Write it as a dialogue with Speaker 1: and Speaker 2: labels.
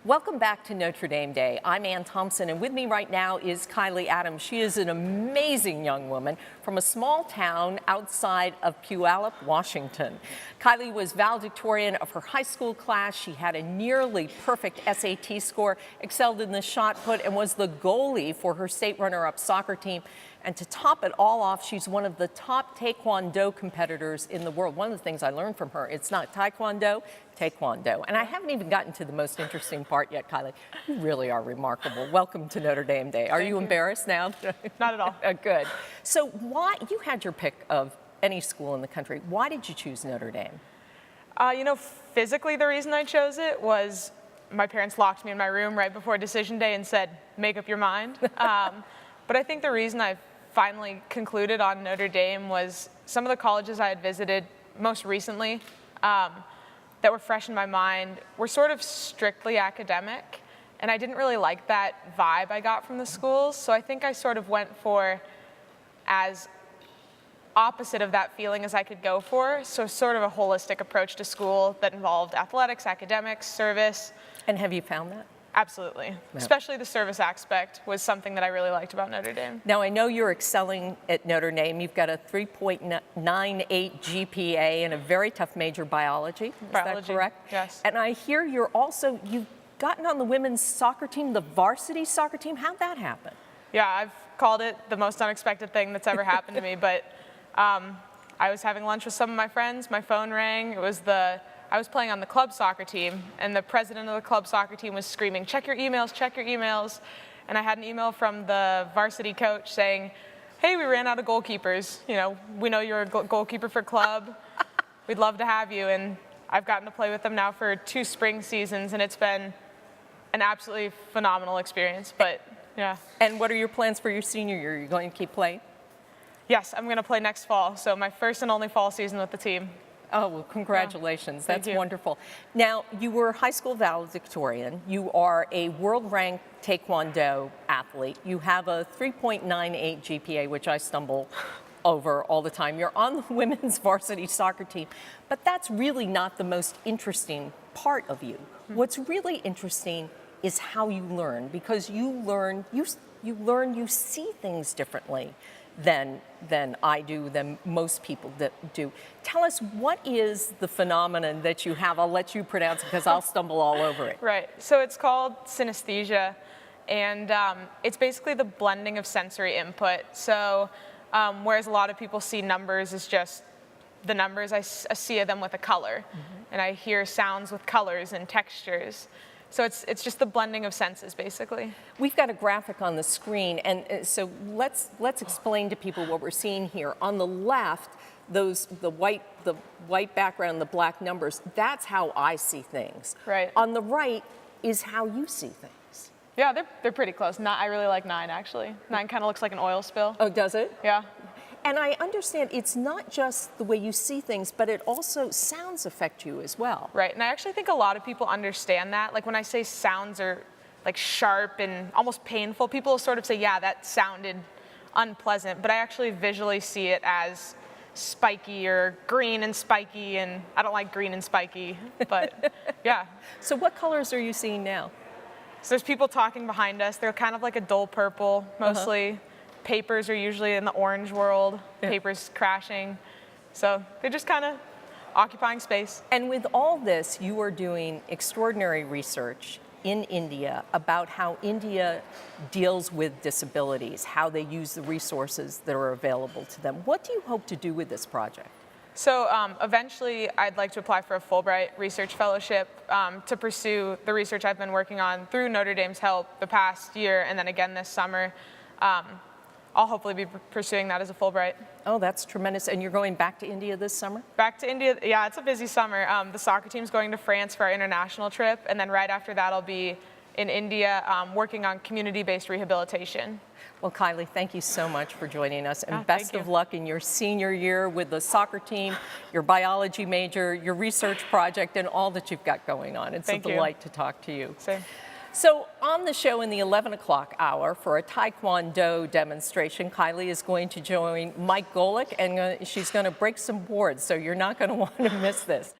Speaker 1: Welcome back to Notre Dame Day. I'm Ann Thompson, and with me right now is Kiley Adams. She is an amazing young woman from a small town outside of Puyallup, Washington. Kiley was valedictorian of her high school class. She had a nearly perfect SAT score, excelled in the shot put, and was the goalie for her state runner-up soccer team. And to top it all off, she's one of the top Taekwondo competitors in the world. One of the things I learned from her, it's not Taekwondo, Taekwondo. And I haven't even gotten to the most interesting part yet, Kiley. You really are remarkable. Welcome to Notre Dame Day. Are you embarrassed now?
Speaker 2: Not at all.
Speaker 1: Good. So why, you had your pick of any school in the country. Why did you choose Notre Dame?
Speaker 2: Physically the reason I chose it was my parents locked me in my room right before decision day and said, make up your mind. But I think the reason I finally concluded on Notre Dame was some of the colleges I had visited most recently that were fresh in my mind were sort of strictly academic, and I didn't really like that vibe I got from the schools, so I think I sort of went for as opposite of that feeling as I could go for, so sort of a holistic approach to school that involved athletics, academics, service.
Speaker 1: And have you found that?
Speaker 2: Absolutely. Yep. Especially the service aspect was something that I really liked about Notre Dame.
Speaker 1: Now, I know you're excelling at Notre Dame. You've got a 3.98 GPA and a very tough major, biology. Is that correct?
Speaker 2: Yes.
Speaker 1: And I hear you've gotten on the women's soccer team, the varsity soccer team. How'd that happen?
Speaker 2: Yeah, I've called it the most unexpected thing that's ever happened to me, but I was having lunch with some of my friends. My phone rang. I was playing on the club soccer team, and the president of the club soccer team was screaming, check your emails, check your emails. And I had an email from the varsity coach saying, hey, we ran out of goalkeepers. We know you're a goalkeeper for club. We'd love to have you. And I've gotten to play with them now for 2 spring seasons, and it's been an absolutely phenomenal experience, but yeah.
Speaker 1: And what are your plans for your senior year? Are you going to keep playing?
Speaker 2: Yes, I'm going to play next fall, so my first and only fall season with the team.
Speaker 1: Oh, well, congratulations.
Speaker 2: Yeah,
Speaker 1: that's wonderful. Now, you were high school valedictorian. You are a world-ranked Taekwondo athlete. You have a 3.98 GPA, which I stumble over all the time. You're on the women's varsity soccer team, but that's really not the most interesting part of you. What's really interesting is how you learn, because you see things differently than I do, than most people that do. Tell us, what is the phenomenon that you have? I'll let you pronounce it because I'll stumble all over it.
Speaker 2: Right, so it's called synesthesia, and it's basically the blending of sensory input. So whereas a lot of people see numbers as just the numbers, I see them with a color, and I hear sounds with colors and textures. So it's just the blending of senses, basically.
Speaker 1: We've got a graphic on the screen, and so let's explain to people what we're seeing here. On the left, the white background, the black numbers, that's how I see things.
Speaker 2: Right.
Speaker 1: On the right is how you see things.
Speaker 2: Yeah, they're pretty close. I really like 9, actually. 9 kind of looks like an oil spill.
Speaker 1: Oh, does it?
Speaker 2: Yeah.
Speaker 1: And I understand it's not just the way you see things, but it also sounds affect you as well.
Speaker 2: Right, and I actually think a lot of people understand that. Like when I say sounds are like sharp and almost painful, people will sort of say, yeah, that sounded unpleasant, but I actually visually see it as spiky or green and spiky, and I don't like green and spiky, but yeah.
Speaker 1: So what colors are you seeing now?
Speaker 2: So there's people talking behind us. They're kind of like a dull purple, mostly. Papers are usually in the orange world, papers crashing. So they're just kind of occupying space.
Speaker 1: And with all this, you are doing extraordinary research in India about how India deals with disabilities, how they use the resources that are available to them. What do you hope to do with this project?
Speaker 2: So eventually, I'd like to apply for a Fulbright research fellowship to pursue the research I've been working on through Notre Dame's help the past year, and then again this summer. I'll hopefully be pursuing that as a Fulbright.
Speaker 1: Oh, that's tremendous. And you're going back to India this summer?
Speaker 2: Back to India, yeah, it's a busy summer. The soccer team's going to France for our international trip, and then right after that I'll be in India working on community-based rehabilitation.
Speaker 1: Well, Kiley, thank you so much for joining us, and best of luck in your senior year with the soccer team, your biology major, your research project, and all that you've got going on. It's a delight to talk to you.
Speaker 2: Same.
Speaker 1: So on the show in the 11 o'clock hour for a Taekwondo demonstration, Kiley is going to join Mike Golick, and she's going to break some boards, so you're not going to want to miss this.